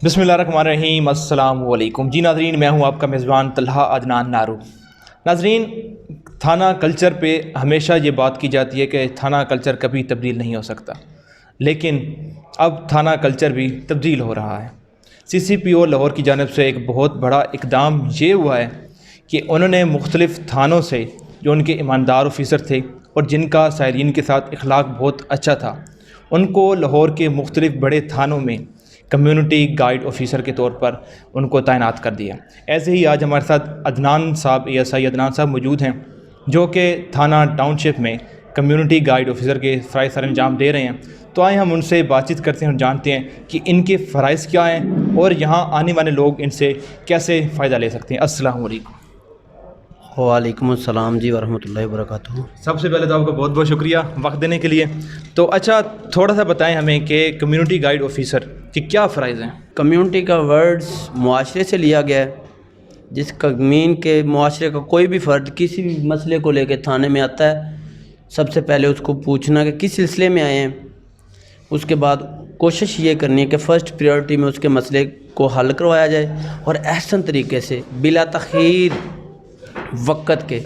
बिस्मिल्लाहिर्रहमानिर्रहीम। अस्सलाम वालेकुम। जी नाज़रीन, मैं हूं आपका मेज़बान तलहा अदनान नारू। नाज़रीन, थाना कल्चर पे हमेशा ये बात की जाती है कि थाना कल्चर कभी तब्दील नहीं हो सकता, लेकिन अब थाना कल्चर भी तब्दील हो रहा है। CCPO लाहौर की जानिब से एक बहुत बड़ा इक़दाम ये हुआ है कि उन्होंने मुख्तलिफ़ थानों से जो उनके ईमानदार ऑफ़िसर थे और जिनका साइरीन के साथ इखलाक बहुत अच्छा था, उनको लाहौर के मुख्तलिफ़ बड़े थानों में कम्युनिटी गाइड ऑफ़िसर के तौर पर उनको तैनात कर दिया। ऐसे ही आज हमारे साथ अदनान साहब, ASI अदनान साहब मौजूद हैं, जो कि थाना टाउनशिप में कम्युनिटी गाइड ऑफ़िसर के फ़राइज़ सर अंजाम दे रहे हैं। तो आए हम उनसे बातचीत करते हैं और जानते हैं कि इनके फ़राइज़ क्या हैं और यहाँ आने वाले लोग इनसे कैसे फ़ायदा ले सकते हैं। अस्सलाम वालेकुम। वालेकुम अस्सलाम जी वरहमतुल्लाहि वबरकातुहू। सबसे पहले तो आपका बहुत बहुत शुक्रिया वक्त देने के लिए। तो अच्छा, थोड़ा सा बताएं हमें कि कम्युनिटी गाइड ऑफ़िसर के क्या फ़राइज़ हैं। कम्युनिटी का वर्ड्स मुआशरे से लिया गया है। जिस कमीन के मुआशरे का कोई भी फ़र्द किसी भी मसले को लेकर थाने में आता है, सबसे पहले उसको पूछना कि किस सिलसिले में आए हैं। उसके बाद कोशिश ये करनी है कि फ़र्स्ट प्रायोरिटी में उसके मसले को हल करवाया जाए और अहसन तरीके से बिला तख़ीर वक़्त के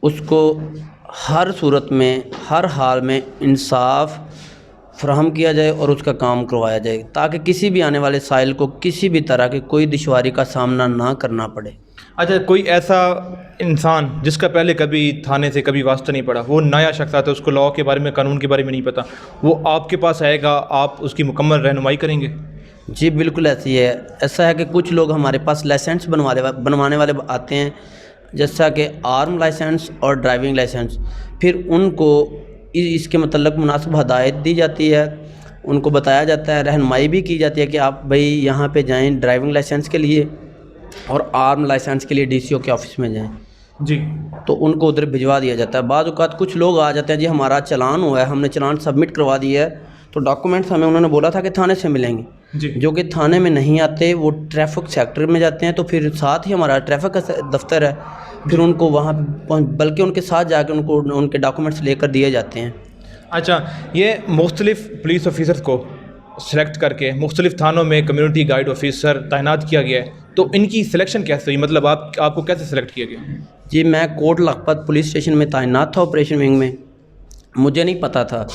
उसको हर सूरत में, हर हाल में इंसाफ फ़राहम किया जाए और उसका काम करवाया जाए, ताकि किसी भी आने वाले साइल को किसी भी तरह की कोई दुश्वारी का सामना ना करना पड़े। अच्छा, कोई ऐसा इंसान जिसका पहले कभी थाने से कभी वास्ता नहीं पड़ा, वो नया शख्स आता है, उसको लॉ के बारे में, कानून के बारे में नहीं पता, वो आपके पास आएगा, आप उसकी मुकम्मल रहनुमाई करेंगे? जी बिल्कुल ऐसी है। ऐसा है कि कुछ लोग हमारे पास लाइसेंस बनवाने वाले आते हैं, जैसा कि आर्म लाइसेंस और ड्राइविंग लाइसेंस। फिर उनको इसके मतलब मुनासिब हदायत दी जाती है, उनको बताया जाता है, रहनुमाई भी की जाती है कि आप भाई यहाँ पे जाएं ड्राइविंग लाइसेंस के लिए और आर्म लाइसेंस के लिए DCO के ऑफ़िस में जाएं। जी। तो उनको उधर भिजवा दिया जाता है। बाद औक़ात कुछ लोग आ जाते हैं, जी हमारा चालान हुआ है, हमने चालान सबमिट करवा दिया है, तो डॉक्यूमेंट्स हमें उन्होंने बोला था कि थाने से मिलेंगे जी। जो कि थाने में नहीं आते, वो ट्रैफिक सेक्टर में जाते हैं। तो फिर साथ ही हमारा ट्रैफिक का दफ्तर है, फिर उनको वहाँ बल्कि उनके साथ जाकर उनको उनके डॉक्यूमेंट्स लेकर दिए जाते हैं। अच्छा, ये मुख्तलिफ़ पुलिस ऑफ़िसर्स को सेलेक्ट करके मुख्तलिफ़ थानों में कम्युनिटी गाइड ऑफ़िसर तैनात किया गया है, तो इनकी सिलेक्शन कैसे हुई? मतलब आपको कैसे सेलेक्ट किया गया? जी, मैं कोट लखपत पुलिस स्टेशन में तैनात था ऑपरेशन विंग में। मुझे नहीं पता था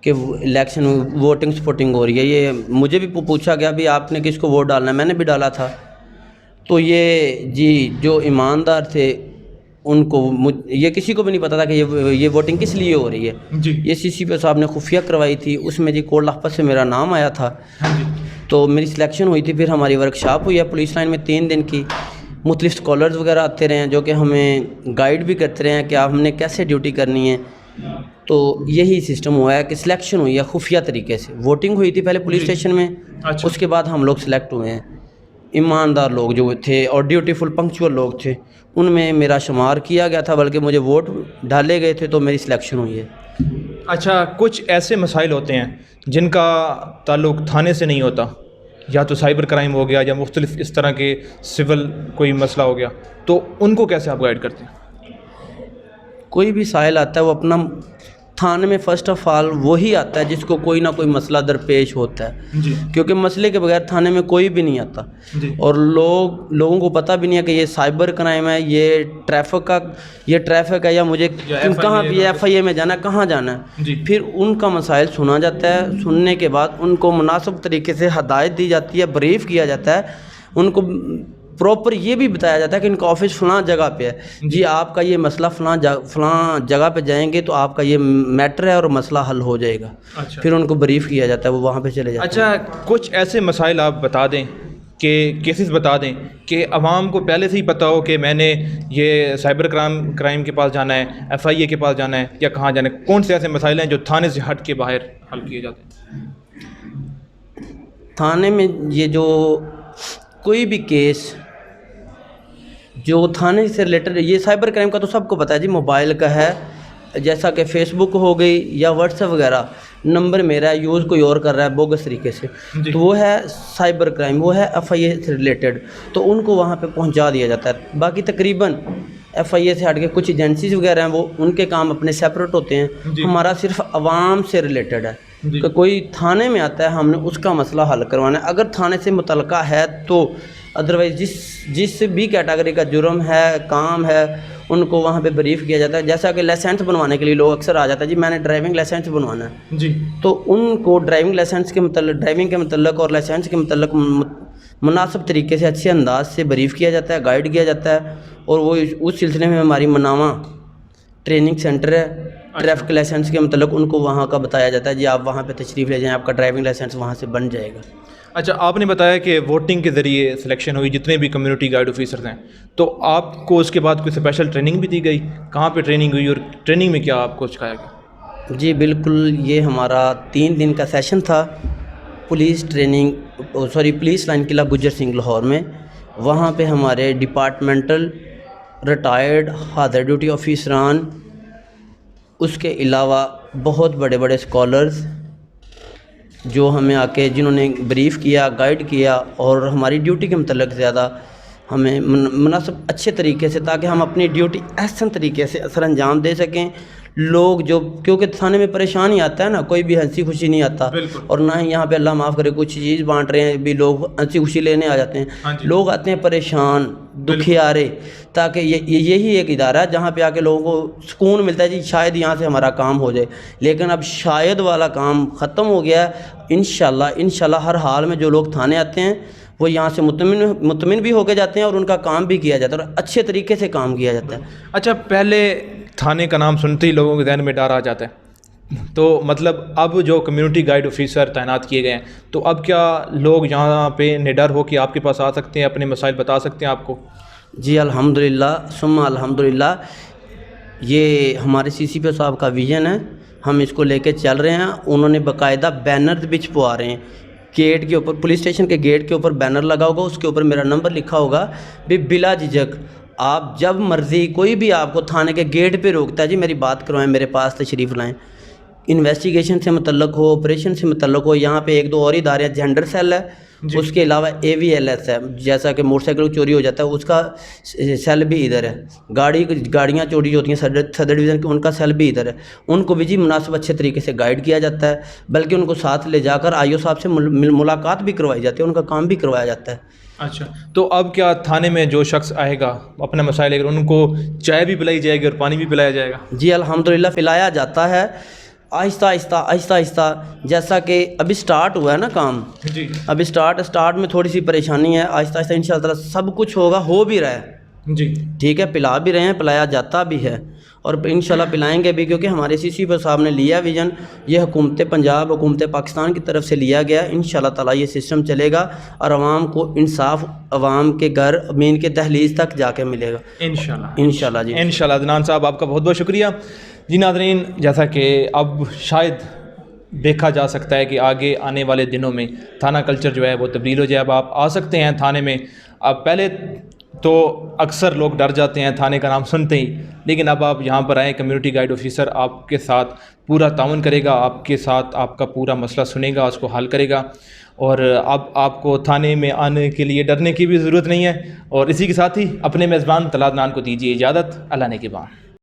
कि इलेक्शन वोटिंग स्पोर्टिंग हो रही है। ये मुझे भी पूछा गया, भी आपने किसको वोट डालना है? मैंने भी डाला था। तो ये जी जो ईमानदार थे उनको ये किसी को भी नहीं पता था कि ये वोटिंग किस लिए हो रही है। जी। ये CCPO साहब ने खुफिया करवाई थी, उसमें जी कोट लखपत से मेरा नाम आया था। हाँ जी। तो मेरी सिलेक्शन हुई थी। फिर हमारी वर्कशॉप हुई है पुलिस लाइन में 3 दिन की। मुख्तलिफ स्कॉलर्स वगैरह आते रहे हैं जो कि हमें गाइड भी करते रहे हैं कि आप हमने कैसे ड्यूटी करनी है। तो यही सिस्टम हुआ है कि सिलेक्शन हुई है खुफिया तरीके से। वोटिंग हुई थी पहले पुलिस स्टेशन में। अच्छा। उसके बाद हम लोग सिलेक्ट हुए हैं। ईमानदार लोग जो थे और ड्यूटीफुल पंक्चुअल लोग थे, उनमें मेरा शुमार किया गया था, बल्कि मुझे वोट डाले गए थे, तो मेरी सिलेक्शन हुई है। अच्छा, कुछ ऐसे मसाइल होते हैं जिनका ताल्लुक़ थाने से नहीं होता, या तो साइबर क्राइम हो गया या मुख्तलिफ़ इस तरह के सिविल कोई मसला हो गया, तो उनको कैसे आप गाइड करते हैं? कोई भी साइल आता है वो अपना थाने में फ़र्स्ट ऑफ़ ऑल वही आता है जिसको कोई ना कोई मसला दरपेश होता है। जी। क्योंकि मसले के बगैर थाने में कोई भी नहीं आता। जी। और लोगों को पता भी नहीं है कि ये साइबर क्राइम है, ये ट्रैफिक है, या मुझे कहाँ भी FIA में जाना है, कहाँ जाना है। जी। फिर उनका मसाइल सुना जाता है। सुनने के बाद उनको मुनासिब तरीके से हदायत दी जाती है, ब्रीफ़ किया जाता है, उनको प्रॉपर ये भी बताया जाता है कि इनका ऑफिस फ़लाँ जगह पे है जी, आपका ये मसला फ़लाँ जगह पे जाएंगे तो आपका ये मैटर है और मसला हल हो जाएगा। अच्छा। फिर उनको ब्रीफ़ किया जाता है, वो वहाँ पे चले जाते हैं। अच्छा, कुछ ऐसे मसाइल आप बता दें कि केसेस बता दें कि आवाम को पहले से ही पता हो कि मैंने ये साइबर क्राइम के पास जाना है, FIA के पास जाना है, या कहाँ जाना है। कौन से ऐसे मसाइल हैं जो थाने से हट के बाहर हल किए जाते हैं? थाने में ये जो कोई भी केस जो थाने से रिलेटेड, ये साइबर क्राइम का तो सबको पता है जी, मोबाइल का है, जैसा कि फ़ेसबुक हो गई या व्हाट्सएप वगैरह, नंबर मेरा है, यूज़ कोई और कर रहा है बोगस तरीके से, तो वो है साइबर क्राइम, वो है FIA से रिलेटेड, तो उनको वहाँ पे पहुँचा दिया जाता है। बाकी तकरीबन FIA سے ہٹ کے کچھ ایجنسیز وغیرہ ہیں وہ ان کے کام اپنے سیپریٹ ہوتے ہیں. ہمارا صرف عوام سے ریلیٹڈ ہے کہ کوئی تھانے میں آتا ہے ہم نے اس کا مسئلہ حل کروانا ہے. اگر تھانے سے متعلقہ ہے تو ادروائز جس بھی کیٹاگری کا جرم ہے کام ہے ان کو وہاں پہ بریف کیا جاتا ہے. جیسا کہ لائسنس بنوانے کے لیے لوگ اکثر آ جاتا ہے جی میں نے ڈرائیونگ لائسنس بنوانا ہے جی, تو ان کو ڈرائیونگ لائسنس کے متعلق ڈرائیونگ کے متعلق اور لائسنس کے متعلق مناسب طریقے سے اچھے انداز سے بریف کیا جاتا ہے, گائیڈ کیا جاتا ہے. اور وہ اس سلسلے میں ہماری مناواں ٹریننگ سینٹر ہے, ٹریفک لائسنس کے متعلق ان کو وہاں کا بتایا جاتا ہے جی آپ وہاں پہ تشریف لے جائیں, آپ کا ڈرائیونگ لائسنس وہاں سے بن جائے گا. اچھا, آپ نے بتایا کہ ووٹنگ کے ذریعے سلیکشن ہوئی جتنے بھی کمیونٹی گائیڈ آفیسرز ہیں, تو آپ کو اس کے بعد کوئی اسپیشل ٹریننگ بھی دی گئی؟ کہاں پہ ٹریننگ ہوئی اور ٹریننگ میں کیا آپ کو سکھایا گیا؟ جی بالکل, یہ ہمارا 3 دن کا سیشن تھا پولیس لائن قلعہ گجر سنگھ لاہور میں. وہاں پہ ہمارے ڈپارٹمنٹل ریٹائرڈ حاضر ڈیوٹی آفیسران, اس کے علاوہ بہت بڑے بڑے اسکالرز جو ہمیں آ کے جنہوں نے بریف کیا, گائیڈ کیا اور ہماری ڈیوٹی کے متعلق زیادہ ہمیں مناسب اچھے طریقے سے, تاکہ ہم اپنی ڈیوٹی احسن طریقے سے سر انجام دے سکیں. لوگ جو کیونکہ تھانے میں پریشان ہی آتا ہے نا, کوئی بھی ہنسی خوشی نہیں آتا, اور نہ ہی یہاں پہ اللہ معاف کرے کچھ چیز بانٹ رہے ہیں بھی لوگ ہنسی خوشی لینے آ جاتے ہیں. لوگ آتے ہیں پریشان دکھیارے, تاکہ یہی ایک ادارہ ہے جہاں پہ آ کے لوگوں کو سکون ملتا ہے جی شاید یہاں سے ہمارا کام ہو جائے. لیکن اب شاید والا کام ختم ہو گیا ہے. انشاءاللہ ہر حال میں جو لوگ تھانے آتے ہیں وہ یہاں سے مطمئن بھی ہو کے جاتے ہیں اور ان کا کام بھی کیا جاتا ہے اور اچھے طریقے سے کام کیا جاتا ہے. اچھا, پہلے تھانے کا نام سنتے ہی لوگوں کے ذہن میں ڈر آ جاتا ہے, تو مطلب اب جو کمیونٹی گائیڈ آفیسر تعینات کیے گئے ہیں تو اب کیا لوگ یہاں پہ نڈر ہو کہ آپ کے پاس آ سکتے ہیں, اپنے مسائل بتا سکتے ہیں آپ کو؟ جی الحمدللہ ثم الحمدللہ, یہ ہمارے CCPO صاحب کا ویژن ہے, ہم اس کو لے کے چل رہے ہیں. انہوں نے باقاعدہ بینر بھی چھپوا رہے ہیں گیٹ کے اوپر, پولیس اسٹیشن کے گیٹ کے اوپر بینر لگا ہوگا, اس کے اوپر میرا نمبر لکھا ہوگا بھی بلا جھجک آپ جب مرضی کوئی بھی آپ کو تھانے کے گیٹ پہ روکتا ہے جی میری بات کروائیں, میرے پاس تشریف لائیں. انویسٹیگیشن سے متعلق ہو, آپریشن سے متعلق ہو, یہاں پہ 1-2 اور ادارے ہیں, جینڈر سیل ہے, اس کے علاوہ AVLS ہے, جیسا کہ موٹر سائیکل چوری ہو جاتا ہے اس کا سیل بھی ادھر ہے, گاڑیاں چوری ہوتی ہیں صدر ڈویژن کے ان کا سیل بھی ادھر ہے. ان کو بھی جی مناسب اچھے طریقے سے گائیڈ کیا جاتا ہے, بلکہ ان کو ساتھ لے جا کر IO صاحب سے ملاقات بھی کروائی جاتی ہے, ان کا کام بھی کروایا جاتا ہے. اچھا, تو اب کیا تھانے میں جو شخص آئے گا اپنا مسائل لے کر ان کو چائے بھی پلائی جائے گی اور پانی بھی پلایا جائے گا؟ جی الحمدللہ پلایا جاتا ہے آہستہ آہستہ, جیسا کہ ابھی سٹارٹ ہوا ہے نا کام. جی, ابھی سٹارٹ میں تھوڑی سی پریشانی ہے, آہستہ آہستہ انشاءاللہ تعالیٰ سب کچھ ہوگا, ہو بھی رہا ہے. جی ٹھیک ہے, پلا بھی رہے ہیں, پلایا جاتا بھی ہے اور انشاءاللہ پلائیں گے بھی, کیونکہ ہمارے CCPO صاحب نے لیا ویژن, یہ حکومت پنجاب حکومت پاکستان کی طرف سے لیا گیا. انشاءاللہ تعالیٰ یہ سسٹم چلے گا اور عوام کو انصاف عوام کے گھر مین کے دہلیز تک جا کے ملے گا انشاءاللہ. جی انشاءاللہ. عدنان صاحب آپ کا بہت بہت شکریہ. جی ناظرین, جیسا کہ اب شاید دیکھا جا سکتا ہے کہ آگے آنے والے دنوں میں تھانہ کلچر جو ہے وہ تبدیل ہو جائے. اب آپ آ سکتے ہیں تھانے میں. اب پہلے تو اکثر لوگ ڈر جاتے ہیں تھانے کا نام سنتے ہی, لیکن اب آپ یہاں پر آئیں, کمیونٹی گائیڈ آفیسر آپ کے ساتھ پورا تعاون کرے گا, آپ کے ساتھ آپ کا پورا مسئلہ سنے گا, اس کو حل کرے گا, اور اب آپ کو تھانے میں آنے کے لیے ڈرنے کی بھی ضرورت نہیں ہے. اور اسی کے ساتھ ہی اپنے میزبان طلحہ عدنان کو دیجیے اجازت. اللہ نے کے بعد.